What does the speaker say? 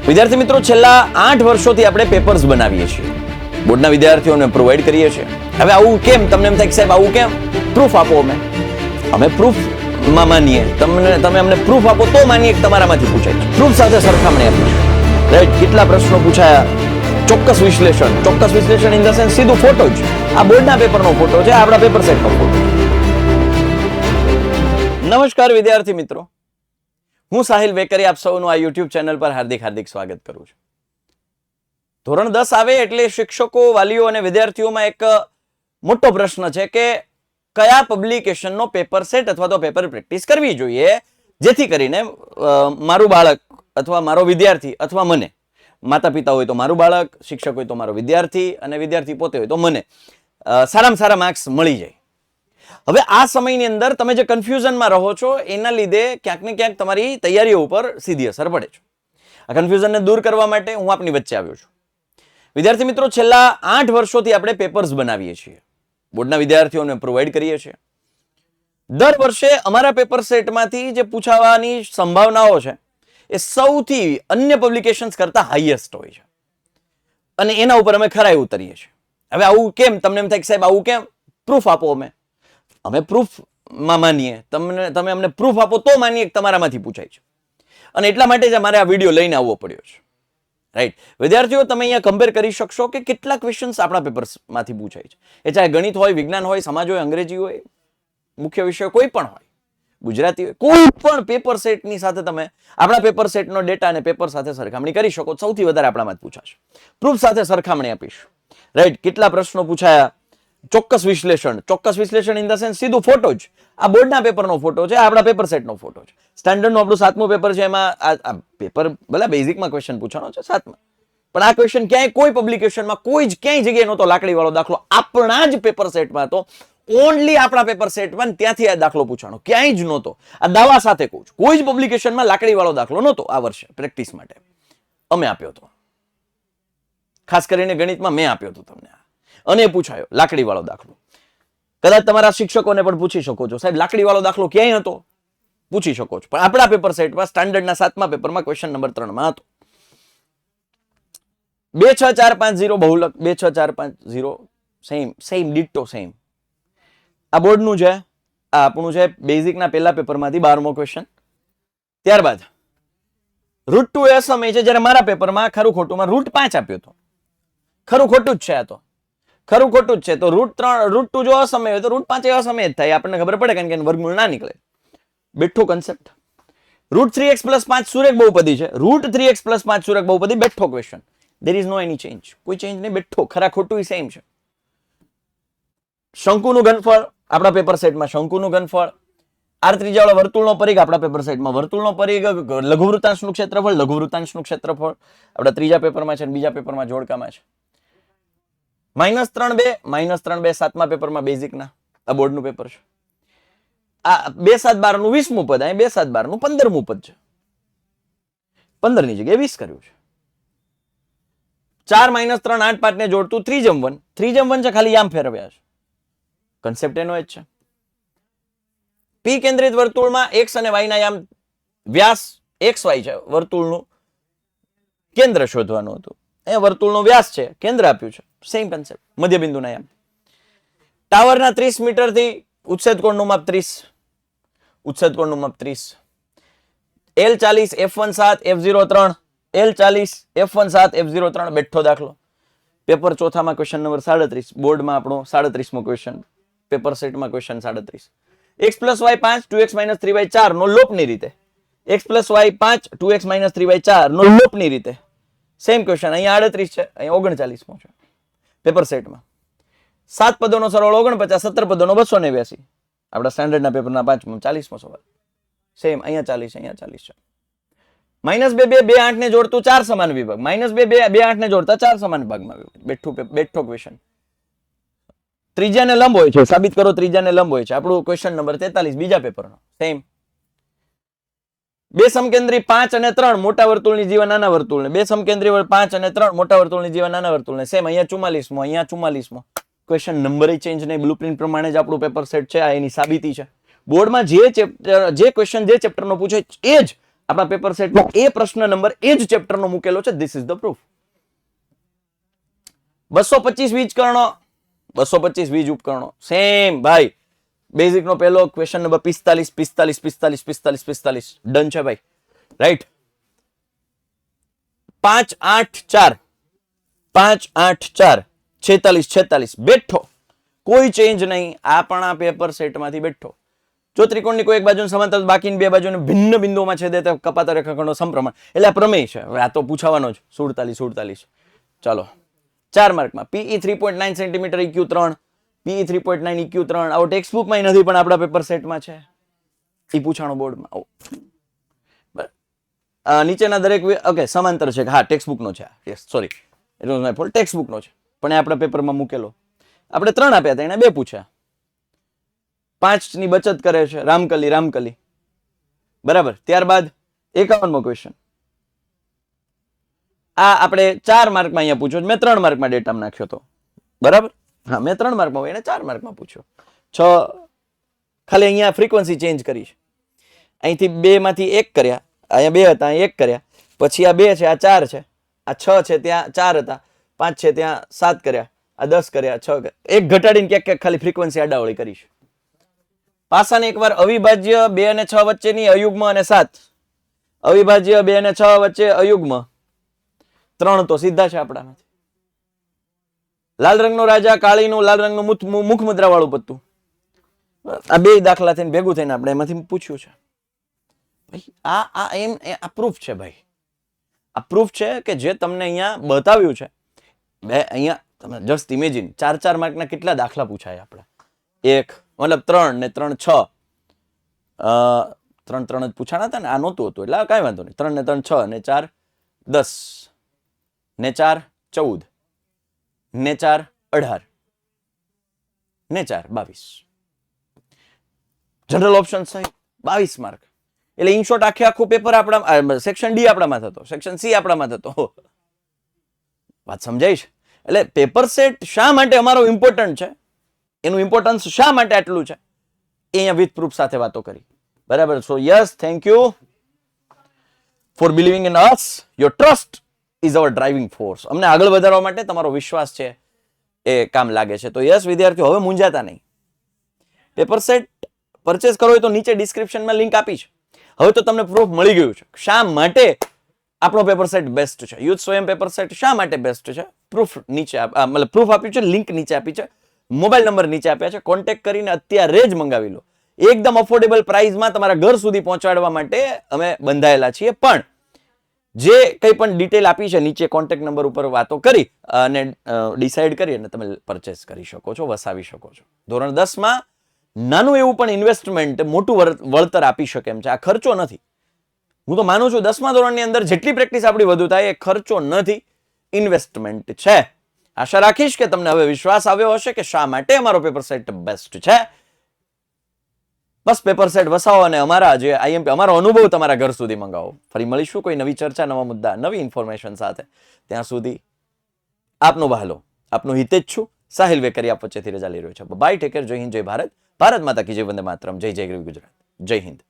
વિદ્યાર્થી મિત્રો, છેલ્લા 8 વર્ષોથી આપણે પેપર્સ બનાવીએ છીએ, બોર્ડના વિદ્યાર્થીઓને પ્રોવાઈડ કરીએ છીએ. હવે આવું કેમ? તમને એમ થાય કે સાહેબ આવું કેમ? પ્રૂફ આપો. અમે પ્રૂફ માં માનીએ, તમે અમને પ્રૂફ આપો તો માનીએ કે તમારામાંથી પૂછાય છે. પ્રૂફ સાથે સરખામણી આપીશું. રાઈટ? કેટલા પ્રશ્નો પૂછાયા, ચોક્કસ વિશ્લેષણ ઇન ધ સેન્સ સીધું ફોટો જ. આ બોર્ડના પેપરનો ફોટો છે, આપણા પેપર સેટનો ફોટો છે. નમસ્કાર વિદ્યાર્થી મિત્રો, હું સાહિલ વેકરી આપ સૌનું આ યુટ્યુબ ચેનલ પર હાર્દિક સ્વાગત કરું છું. ધોરણ 10 આવે એટલે શિક્ષકો, વાલીઓ અને વિદ્યાર્થીઓમાં એક મોટો પ્રશ્ન છે કે કયા પબ્લિકેશનનો પેપર સેટ અથવા તો પેપર પ્રેક્ટિસ કરવી જોઈએ, જેથી કરીને મારું બાળક અથવા મારો વિદ્યાર્થી અથવા મને, માતા પિતા હોય તો મારું બાળક, શિક્ષક હોય તો મારો વિદ્યાર્થી અને વિદ્યાર્થી પોતે હોય તો મને સારામાં સારા માર્ક્સ મળી જાય. હવે આ સમયની અંદર તમે જે કન્ફ્યુઝનમાં રહો છો એના લીધે ક્યાંક ને ક્યાંક તમારી તૈયારીઓ ઉપર સીધી અસર પડે છે. આ કન્ફ્યુઝનને દૂર કરવા માટે હું આપની વચ્ચે આવ્યો છું. વિદ્યાર્થી મિત્રો, છેલ્લા 8 વર્ષોથી આપણે પેપર્સ બનાવીએ છીએ, બોર્ડના વિદ્યાર્થીઓને પ્રોવાઈડ કરીએ છીએ. દર વર્ષે અમારા પેપર સેટમાંથી જે પૂછાવાની સંભાવનાઓ છે એ સૌથી અન્ય પબ્લિકેશન્સ કરતા હાઈએસ્ટ હોય છે અને એના ઉપર અમે ખરાઈ ઉતરીએ છીએ. હવે આવું કેમ? તમને એમ થાય કે સાહેબ આવું કેમ? પ્રૂફ આપો. અમે પ્રૂફમાં માનીએ, તમે અમને પ્રૂફ આપો તો માનીએ કે તમારામાંથી પૂછાય છે. અને એટલા માટે જ અમારે આ વિડીયો લઈને આવવો પડ્યો છે. રાઈટ? વિદ્યાર્થીઓ, તમે અહીંયા કમ્પેર કરી શકશો કે કેટલા ક્વેશ્ચન્સ આપણા પેપર્સમાંથી પૂછાય છે. એ ચાહે ગણિત હોય, વિજ્ઞાન હોય, સમાજ હોય, અંગ્રેજી હોય, મુખ્ય વિષય કોઈ પણ હોય, ગુજરાતી હોય, કોઈ પણ પેપર સેટની સાથે તમે આપણા પેપર સેટનો ડેટા અને પેપર સાથે સરખામણી કરી શકો. સૌથી વધારે આપણામાં જ પૂછાશે. પ્રૂફ સાથે સરખામણી આપીશું. રાઈટ? કેટલા પ્રશ્નો પૂછાયા, ચોક્કસ વિશ્લેષણ ઇન ધ સેન્સ સીધું ફોટો જ. આ બોર્ડના પેપરનો ફોટો છે, આપણા પેપર સેટનો ફોટો છે. સ્ટાન્ડર્ડનું આપણું 7મું પેપર છે, એમાં આ પેપર ભલે બેઝિકમાં ક્વેશ્ચન પૂછવાનો છે 7માં, પણ આ ક્વેશ્ચન ક્યાંય કોઈ પબ્લિકેશનમાં ક્યાંય જગ્યાએ નહોતો. લાકડી વાળો દાખલો આપણા જ પેપર સેટમાં હતો, ઓનલી આપણા પેપર સેટમાં, ત્યાંથી આ દાખલો પૂછવાનો, ક્યાંય જ નહોતો. આ દાવા સાથે કહું છું, કોઈ જ પબ્લિકેશનમાં લાકડી વાળો દાખલો નહોતો. આ વર્ષે પ્રેક્ટિસ માટે અમે આપ્યો હતો, ખાસ કરીને ગણિતમાં મેં આપ્યો હતો તમને, અને પૂછાયો લાકડી વાળો દાખલો. કદાચ તમારા શિક્ષકોને પણ પૂછી શકો છો, સાહેબ લાકડી વાળો દાખલો ક્યાંય હતો? પૂછી શકો છો. પણ આપણા પેપર સેટમાં સ્ટાન્ડર્ડના 7મા પેપરમાં ક્વેશ્ચન નંબર 3માં હતો. 26450 બહુલક 26450 સેમ ડિટ્ટો સેમ. આ બોર્ડનું છે, આ આપણું છે બેઝિકના પહેલા પેપરમાંથી 12મો ક્વેશ્ચન. ત્યારબાદ રૂટ 2 એ સમય છે, જ્યારે મારા પેપરમાં ખરું ખોટુંમાં રૂટ 5 આપ્યો હતો. ખરું ખોટું જ છે આ તો, ખરું ખોટું જ છે. તો રૂટ 2 જો અસમય હોય તો રૂટ 5 એ અસમય જ થાય, આપણને ખબર પડે, કારણ કે વર્ગમૂળ ના નીકળે. બેઠો કન્સેપ્ટ. રૂટ 3x + 5 સુરેખ બહુપદી છે. રૂટ 3x + 5 સુરેખ બહુપદી, બેઠો question. There is no any change, કોઈ ચેન્જ નહીં, બેઠો. ખરા ખોટું સેમ છે. શંકુનું ઘનફળ આપણા પેપર સેટમાં શંકુનું ઘનફળ. આર ત્રિજ્યાવાળા વર્તુળનો પરિઘ આપણા પેપર સેટમાં વર્તુળનો પરિઘ. લઘુવૃત્તાંશનું ક્ષેત્રફળ આપણા ત્રીજા પેપરમાં છે અને બીજા પેપરમાં જોડકામાં છે. -3 2 7મા પેપરમાં બેઝિકના, આ બોર્ડનું પેપર છે. આ 2 7 12 નું 20મું પદ, અહીં 2 7 12 નું 15મું પદ છે. 15 ની જગ્યાએ 20 કર્યું છે. 4 - 3 8 5 ને જોડતું 3/1 છે, ખાલી યામ ફેરવ્યા છે. કન્સેપ્ટ એનો જ છે. પી કેન્દ્રિત વર્તુળમાં x અને y ના યામ, વ્યાસ xy છે, વર્તુળનું કેન્દ્ર શોધવાનું હતું. અહીંયા વર્તુળનો વ્યાસ છે, કેન્દ્ર આપ્યું છે. Same concept. મધ્યબિંદુના યામ. ટાવરના 30 મીટરથી ઉચ્છેદ કોણનું માપ 30. L40 f1 7 f0 3 બેઠો દાખલો. પેપર ચોથામાં ક્વેશ્ચન નંબર 37, બોર્ડમાં આપણો 37મો ક્વેશ્ચન, પેપર સેટમાં ક્વેશ્ચન 37. x + y 5 2x - 3/4 નો લોપની રીતે. x + y 5 2x - 3/4 નો લોપની રીતે. Same question. અહીંયા 38 છે, અહીંયા 39મો છે પેપર સેટમાં. 7 પદોનો સરવાળો 49, 17 પદોનો 289. આપણા સ્ટાન્ડર્ડના પેપરના 5મો 40મો સવાલ. સેમ, અહીંયા 40, અહીંયા 40 છે. -2 2 2 8 ને જોડતું 4 સમાન વિભાગ. -2 2 2 8 ને જોડતા 4 સમાન ભાગમાં બેઠો ક્વેશ્ચન. ત્રિજ્યાને લંબ હોય છે, સાબિત કરો ત્રિજ્યાને લંબ હોય છે. આપણું ક્વેશ્ચન નંબર 43 બીજા પેપરનો. સેમ. બે સમકેન્દ્રી 5 અને 3 મોટા વર્તુળની જીવા નાના વર્તુળને. બે સમકેન્દ્રી 5 અને 3 મોટા વર્તુળની જીવા નાના વર્તુળને. સેમ, અહીંયા 44મો, અહીંયા 44મો. ક્વેશ્ચન નંબર ચેન્જ નહીં, બ્લુપ્રિન્ટ પ્રમાણે જ આપણું પેપર સેટ છે. આ એની સાબિતી છે. બોર્ડમાં જે ક્વેશ્ચન જે ચેપ્ટરનો પૂછે એ જ આપણા પેપર સેટમાં એ પ્રશ્ન નંબર એ જ ચેપ્ટરનો મૂકેલો છે. This is the proof. 225 વીજકરણો, 225 વીજ ઉપકરણો, સેમ ભાઈ. બેઝિક નો પહેલો ક્વેશ્ચન નંબર 45 ડન છે ભાઈ. રાઈટ. 5 8 4 5 8 4 46 બેઠો, કોઈ ચેન્જ નહીં. આ પણ આ પેપર સેટમાંથી બેઠો. જો ત્રિકોણની કોઈ એક બાજુ સમાંતર બાકીની બે બાજુને ભિન્ન બિંદુઓમાં છેદે તો કપાતા રેખાખંડો સમપ્રમાણ. એટલે આ પ્રમેય છે. હવે આ તો પૂછવાનો જ. 47. ચાલો 4 માર્કમાં PE 3.9 centimetre EQ 3, PE 3.9 EQ 3. આવો ટેક્સ્ટ બુકમાં નથી પણ આપણા પેપર સેટમાં છે. એ પૂછાણો બોર્ડમાં. નીચેના દરેક ઓકે સમાંતર છે. હા ટેક્સ્ટ બુકનો છે. Yes sorry, it was my fault. Text બુકનો છે પણ એ આપણા પેપરમાં મૂકેલો. આપણે 3 આપ્યા હતા, એને 2 પૂછ્યા. 5 ની બચત કરે છે. રામકલી. બરાબર. ત્યારબાદ 51મો ક્વેશ્ચન. આ આપણે 4 માર્કમાં અહીંયા પૂછ્યો. મેં 3 માર્કમાં ડેટા નાખ્યો હતો. બરાબર. હા મેં 3 માર્કમાં એને 4 માર્કમાં પૂછ્યો. 6 ખાલી અહીંયા ફ્રીક્વન્સી ચેન્જ કરી છે. અહીંથી 2 માંથી 1 કર્યા. અહીંયા 2 હતા, અહીં 1 કર્યા. પછી આ 2 છે, આ 4 છે, આ 6 છે, ત્યાં 4 હતા, 5 છે, ત્યાં 7 કર્યા, આ 10 કર્યા, 6 કર્યા. એક ઘટાડીને ક્યાંક ખાલી ફ્રીક્વન્સી આડાવળી કરી છે. પાસાને એકવાર અવિભાજ્ય 2 અને 6 વચ્ચેની અયુગ્મ અને 7, અવિભાજ્ય 2 અને 6 વચ્ચે અયુગ્મ 3 તો સીધા છે આપણામાંથી. લાલ રંગનો રાજા, કાળીનું લાલ રંગનું મુખ મુદ્રા વાળું પત્તું. આ 2 દાખલા થઈને ભેગું થઈને આપણે એમાંથી પૂછ્યું છે. ભાઈ આ પ્રૂફ છે ભાઈ. આ પ્રૂફ છે કે જે તમને અહીંયા બતાવ્યું છે. અહીંયા તમે જસ્ટ ઇમેજિન 4 માર્કના કેટલા દાખલા પૂછાય આપણા. 1 મતલબ 3 ને 3 6 3 જ પૂછાણા હતા ને. આ નહોતું હતું એટલે કાંઈ વાંધો નહીં. 3 ને 3 6 ને 4 10 ને 4 14 ને 4 18 ને 4 22. જનરલ ઓપ્શન સહિત 22 માર્ક. એટલે ઇન શોર્ટ આખું પેપર આપણા સેક્શન ડી આપણામાં થતો, સેક્શન સી આપણામાં થતો. વાત સમજાય છે? એટલે પેપર સેટ શા માટે અમારો ઇમ્પોર્ટન્ટ છે, એનું ઇમ્પોર્ટન્સ શા માટે આટલું છે, એ અહીંયા વિથ પ્રૂફ સાથે વાતો કરી. બરાબર. સો yes, thank you for believing in us. Your trust is our driving force. અમને આગળ વધારવા માટે તમારો વિશ્વાસ છે એ કામ લાગે છે. તો યસ વિદ્યાર્થીઓ, હવે મૂંઝાતા નહીં. પેપર સેટ પરચેસ કરો હોય તો નીચે ડિસ્ક્રિપ્શનમાં લિંક આપી છે. હવે તો તમને પ્રૂફ મળી ગયું છે શા માટે આપણો પેપર સેટ બેસ્ટ છે. યુથ સ્વયં પેપર સેટ શા માટે બેસ્ટ છે. પ્રૂફ નીચે મતલબ પ્રૂફ આપ્યું છે, લિંક નીચે આપી છે, મોબાઈલ નંબર નીચે આપ્યા છે. કોન્ટેક્ટ કરીને અત્યારે જ મંગાવી લો. એકદમ અફોર્ડેબલ પ્રાઇસમાં તમારા ઘર સુધી પહોંચાડવા માટે અમે બંધાયેલા છીએ. પણ જે કંઈ પણ ડિટેલ આપી છે નીચે કોન્ટેક્ટ નંબર ઉપર વાતો કરી અને ડિસાઈડ કરી અને તમે પરચેસ કરી શકો છો, વસાવી શકો છો. ધોરણ 10માં નાનું એવું પણ ઇન્વેસ્ટમેન્ટ મોટું વળતર આપી શકે એમ છે. આ ખર્ચો નથી. હું તો માનું છું 10મા ધોરણની અંદર જેટલી પ્રેક્ટિસ આપણી વધુ થાય એ ખર્ચો નથી, ઇન્વેસ્ટમેન્ટ છે. આશા રાખીશ કે તમને હવે વિશ્વાસ આવ્યો હશે કે શા માટે અમારો પેપર સેટ બેસ્ટ છે. બસ પેપર સેટ વસાવો અને અમારા જે આઈએમપી અમારો અનુભવ તમારા ઘર સુધી મંગાવો. ફરી મળીશું કોઈ નવી ચર્ચા, નવા મુદ્દા, નવી ઇન્ફોર્મેશન સાથે. ત્યાં સુધી આપનો વહાલો, આપનો હિતેજ છું સાહિલ વેકરિયા વચ્ચેથી રજા લઈ રહ્યો છે. Bye, take care. જય હિન્દ, જય ભારત. ભારત માતા કી જય, વંદે માતરમ. જય જય ગરવી ગુજરાત. જય હિન્દ.